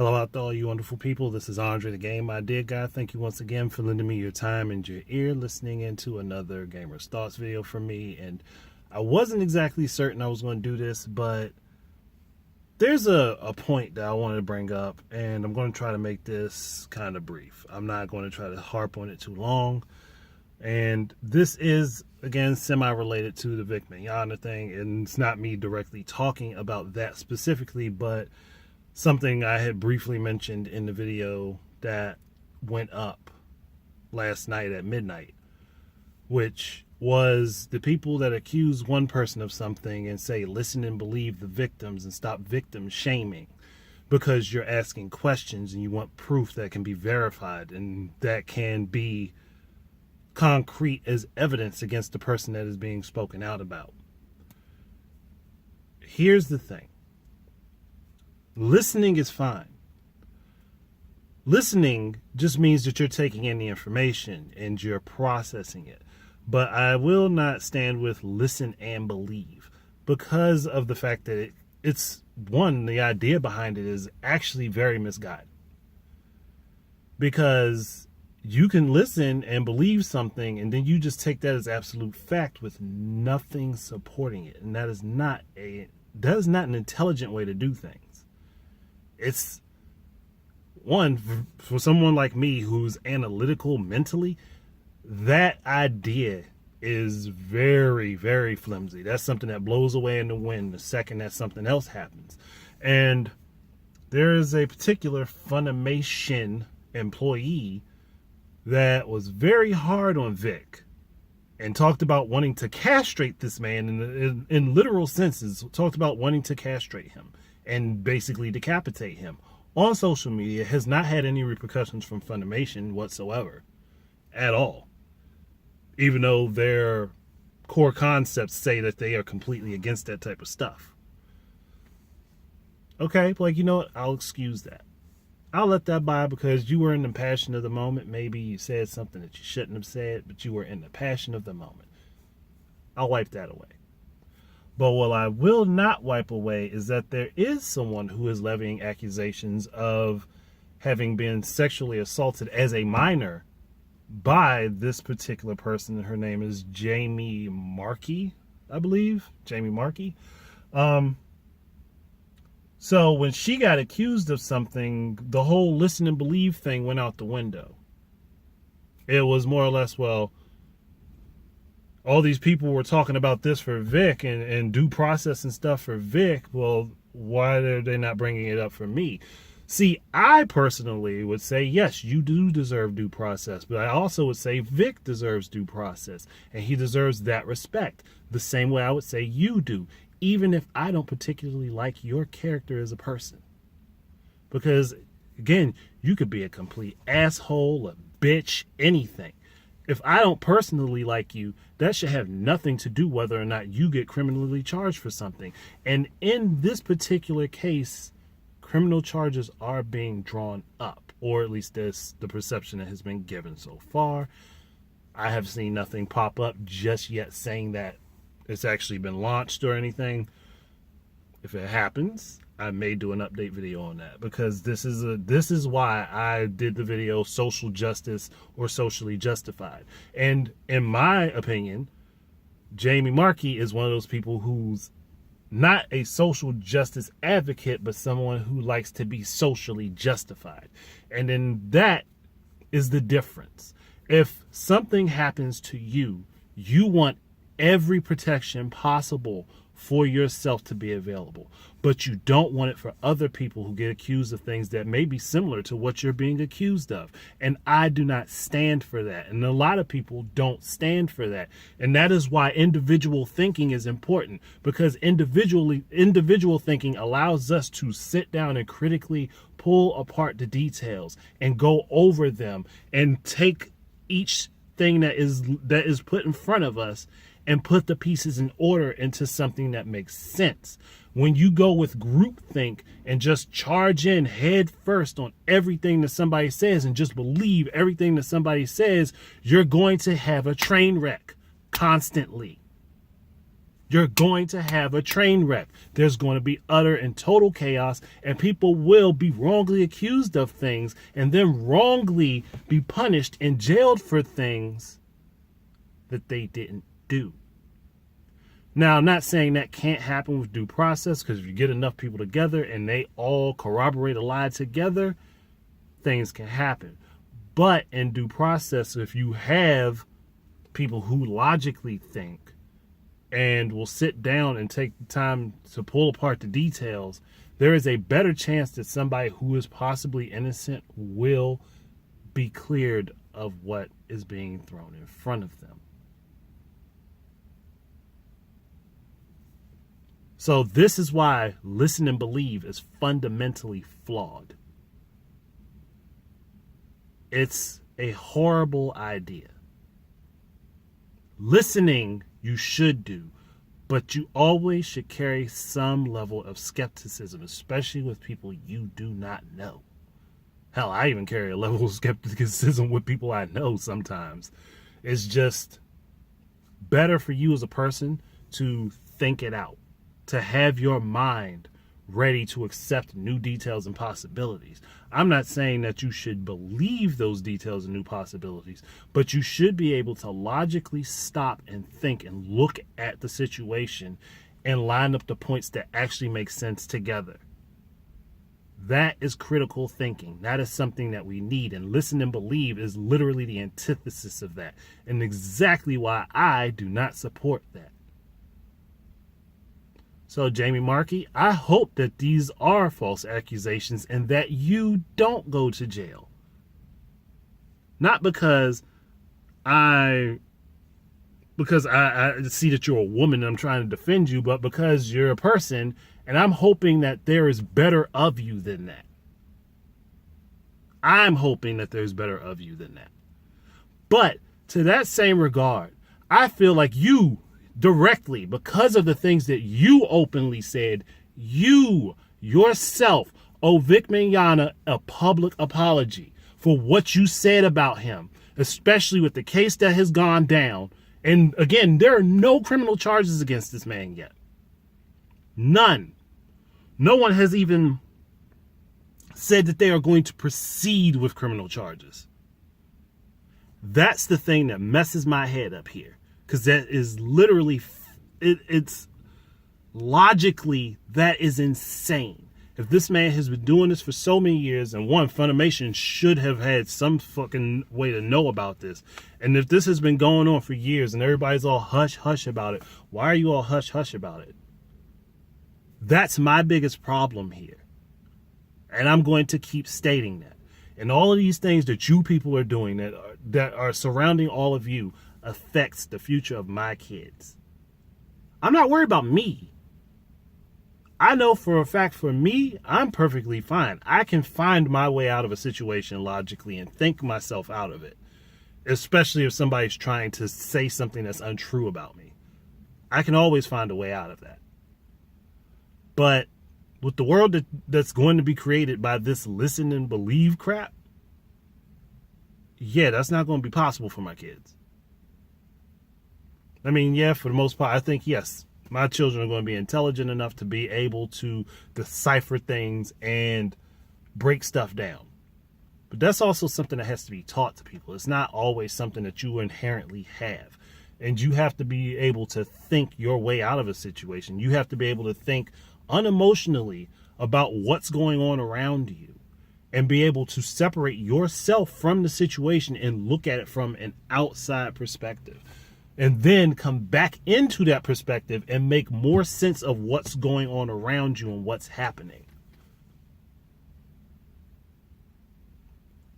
Hello out there, all you wonderful people. This is Andre the Game My Dear Guy. Thank you once again for lending me your time and your ear, listening into another Gamer's Thoughts video from me. And I wasn't exactly certain I was going to do this, but there's a point that I wanted to bring up, and I'm going to try to make this kind of brief. I'm not going to try to harp on it too long. And this is, again, semi-related to the Vic Mignogna thing, and it's not me directly talking about that specifically, but something I had briefly mentioned in the video that went up last night at midnight, which was the people that accuse one person of something and say, listen and believe the victims and stop victim shaming, because you're asking questions and you want proof that can be verified and that can be concrete as evidence against the person that is being spoken out about. Here's the thing. Listening is fine. Listening just means that you're taking in the information and you're processing it. But I will not stand with listen and believe, because of the fact that it's one, the idea behind it is actually very misguided. Because you can listen and believe something and then you just take that as absolute fact with nothing supporting it. And that is not an intelligent way to do things. It's one, for someone like me who's analytical mentally, that idea is very, very flimsy. That's something that blows away in the wind the second that something else happens. And there is a particular Funimation employee that was very hard on Vic and talked about wanting to castrate this man in literal senses, talked about wanting to castrate him and basically decapitate him on social media. Has not had any repercussions from Funimation whatsoever at all, even though their core concepts say that they are completely against that type of stuff. Okay, like, you know what, I'll excuse that. I'll let that by, because you were in the passion of the moment. Maybe you said something that you shouldn't have said, but you were in the passion of the moment. I'll wipe that away. But what I will not wipe away is that there is someone who is levying accusations of having been sexually assaulted as a minor by this particular person. Her name is Jamie Markey, I believe. Jamie Markey. So when she got accused of something, the whole listen and believe thing went out the window. It was more or less, well, all these people were talking about this for Vic and due process and stuff for Vic. Well, why are they not bringing it up for me? See, I personally would say, yes, you do deserve due process. But I also would say Vic deserves due process. And he deserves that respect. The same way I would say you do. Even if I don't particularly like your character as a person. Because, again, you could be a complete asshole, a bitch, anything. If I don't personally like you, that should have nothing to do whether or not you get criminally charged for something. And in this particular case, criminal charges are being drawn up, or at least that's the perception that has been given so far. I have seen nothing pop up just yet saying that it's actually been launched or anything. If it happens, I may do an update video on that, because this is why I did the video social justice or socially justified. And in my opinion, Jamie Markey is one of those people who's not a social justice advocate, but someone who likes to be socially justified. And then that is the difference. If something happens to you, you want every protection possible for yourself to be available, but you don't want it for other people who get accused of things that may be similar to what you're being accused of. And I do not stand for that. And a lot of people don't stand for that. And that is why individual thinking is important, because individual thinking allows us to sit down and critically pull apart the details and go over them and take each thing that is put in front of us and put the pieces in order into something that makes sense. When you go with groupthink and just charge in head first on everything that somebody says and just believe everything that somebody says, you're going to have a train wreck constantly. You're going to have a train wreck. There's going to be utter and total chaos, and people will be wrongly accused of things and then wrongly be punished and jailed for things that they didn't do. Now, I'm not saying that can't happen with due process, because if you get enough people together and they all corroborate a lie together, things can happen. But in due process, if you have people who logically think and will sit down and take the time to pull apart the details, there is a better chance that somebody who is possibly innocent will be cleared of what is being thrown in front of them. So this is why listen and believe is fundamentally flawed. It's a horrible idea. Listening you should do, but you always should carry some level of skepticism, especially with people you do not know. Hell, I even carry a level of skepticism with people I know sometimes. It's just better for you as a person to think it out, to have your mind ready to accept new details and possibilities. I'm not saying that you should believe those details and new possibilities, but you should be able to logically stop and think and look at the situation and line up the points that actually make sense together. That is critical thinking. That is something that we need, and listen and believe is literally the antithesis of that, and exactly why I do not support that. So, Jamie Markey, I hope that these are false accusations and that you don't go to jail. Not because I see that you're a woman and I'm trying to defend you, but because you're a person, and I'm hoping that there is better of you than that. I'm hoping that there's better of you than that. But to that same regard, I feel like you directly, because of the things that you openly said, you yourself owe Vic Mignogna a public apology for what you said about him, especially with the case that has gone down. And again, there are no criminal charges against this man yet. None. No one has even said that they are going to proceed with criminal charges. That's the thing that messes my head up here. Because that is literally, it's logically, that is insane. If this man has been doing this for so many years, and one, Funimation should have had some fucking way to know about this. And if this has been going on for years and everybody's all hush hush about it, why are you all hush hush about it? That's my biggest problem here. And I'm going to keep stating that. And all of these things that you people are doing that are surrounding all of you affects the future of my kids. I'm not worried about me. I know for a fact for me, I'm perfectly fine. I can find my way out of a situation logically and think myself out of it. Especially if somebody's trying to say something that's untrue about me. I can always find a way out of that. But with the world that's going to be created by this listen and believe crap, yeah, that's not going to be possible for my kids. I mean, yeah, for the most part, I think, yes, my children are going to be intelligent enough to be able to decipher things and break stuff down. But that's also something that has to be taught to people. It's not always something that you inherently have. And you have to be able to think your way out of a situation. You have to be able to think unemotionally about what's going on around you and be able to separate yourself from the situation and look at it from an outside perspective. And then come back into that perspective and make more sense of what's going on around you and what's happening.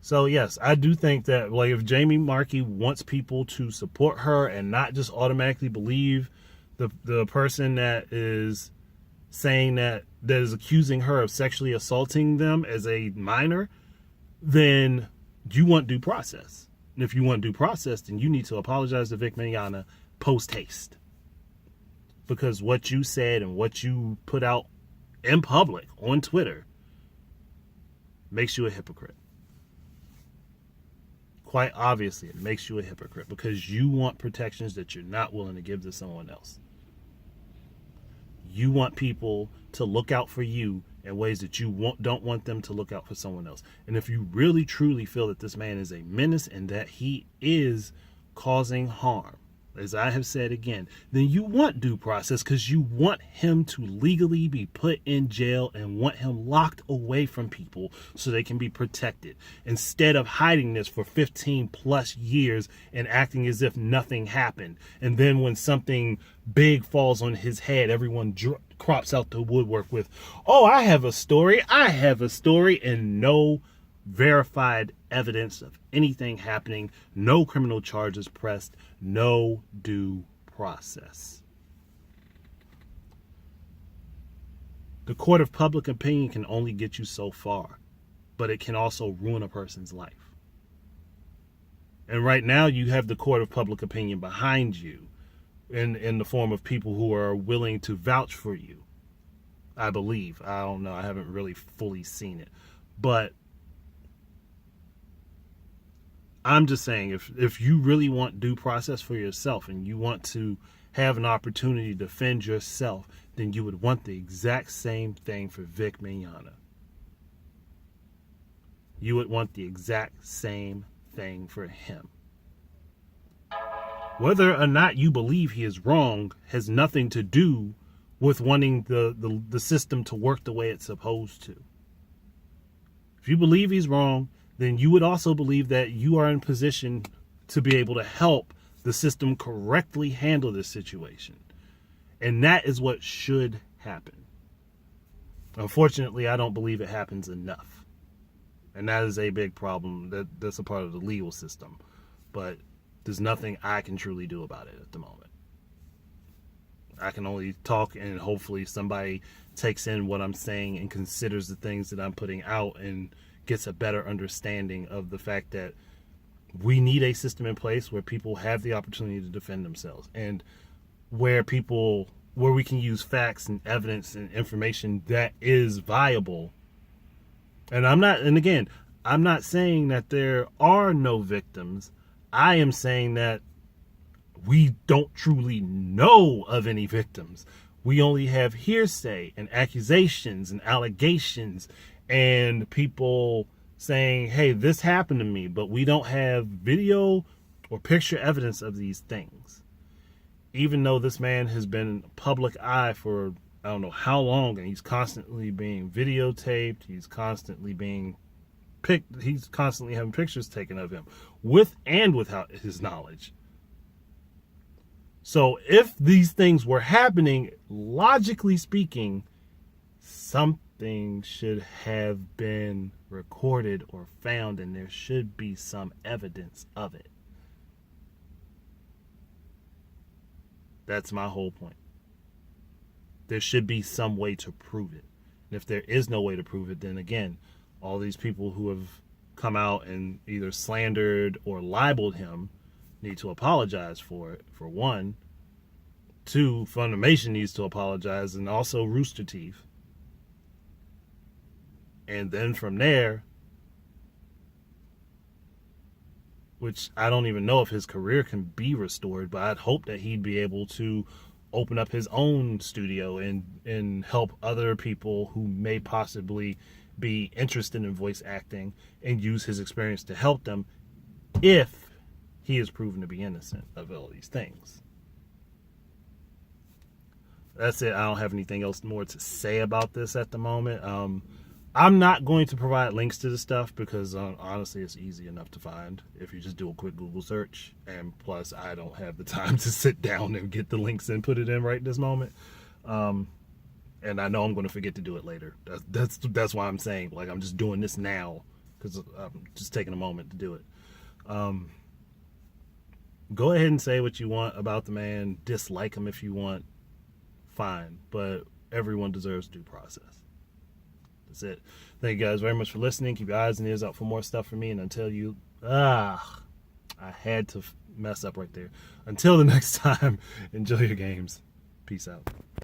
So yes, I do think that, like, if Jamie Markey wants people to support her and not just automatically believe the person that is saying that is accusing her of sexually assaulting them as a minor, then you want due process. And if you want due process, then you need to apologize to Vic Mignogna post haste. Because what you said and what you put out in public on Twitter makes you a hypocrite. Quite obviously, it makes you a hypocrite because you want protections that you're not willing to give to someone else. You want people to look out for you in ways that you don't want them to look out for someone else. And if you really truly feel that this man is a menace and that he is causing harm, as I have said again, then you want due process, because you want him to legally be put in jail and want him locked away from people so they can be protected, instead of hiding this for 15 plus years and acting as if nothing happened. And then when something big falls on his head, everyone crops out the woodwork with, oh, I have a story, and no verified evidence of anything happening, no criminal charges pressed, no due process. The court of public opinion can only get you so far, but it can also ruin a person's life. And right now you have the court of public opinion behind you in the form of people who are willing to vouch for you. I believe. I don't know. I haven't really fully seen it. But I'm just saying, if you really want due process for yourself and you want to have an opportunity to defend yourself, then you would want the exact same thing for Vic Mignogna. You would want the exact same thing for him. Whether or not you believe he is wrong has nothing to do with wanting the system to work the way it's supposed to. If you believe he's wrong, then you would also believe that you are in position to be able to help the system correctly handle this situation. And that is what should happen. Unfortunately, I don't believe it happens enough. And that is a big problem. That's a part of the legal system. But there's nothing I can truly do about it at the moment. I can only talk, and hopefully somebody takes in what I'm saying and considers the things that I'm putting out and gets a better understanding of the fact that we need a system in place where people have the opportunity to defend themselves, and where we can use facts and evidence and information that is viable. And I'm not saying that there are no victims. I am saying that we don't truly know of any victims. We only have hearsay and accusations and allegations and people saying, hey, this happened to me, but we don't have video or picture evidence of these things. Even though this man has been in the public eye for I don't know how long, and he's constantly being videotaped, he's constantly being picked, he's constantly having pictures taken of him, with and without his knowledge. So if these things were happening, logically speaking, something should have been recorded or found, and there should be some evidence of it. That's my whole point. There should be some way to prove it. And if there is no way to prove it, then again, all these people who have come out and either slandered or libeled him need to apologize for it, for one. Two, Funimation needs to apologize, and also Rooster Teeth. And then from there, which I don't even know if his career can be restored, but I'd hope that he'd be able to open up his own studio and help other people who may possibly be interested in voice acting and use his experience to help them if he is proven to be innocent of all these things. That's it. I don't have anything else more to say about this at the moment. I'm not going to provide links to this stuff because honestly, it's easy enough to find if you just do a quick Google search. And plus, I don't have the time to sit down and get the links and put it in right this moment. And I know I'm going to forget to do it later. That's why I'm saying, like, I'm just doing this now because I'm just taking a moment to do it. Go ahead and say what you want about the man. Dislike him if you want. Fine. But everyone deserves due process. That's it. Thank you guys very much for listening. Keep your eyes and ears out for more stuff from me. And until you... I had to mess up right there. Until the next time, enjoy your games. Peace out.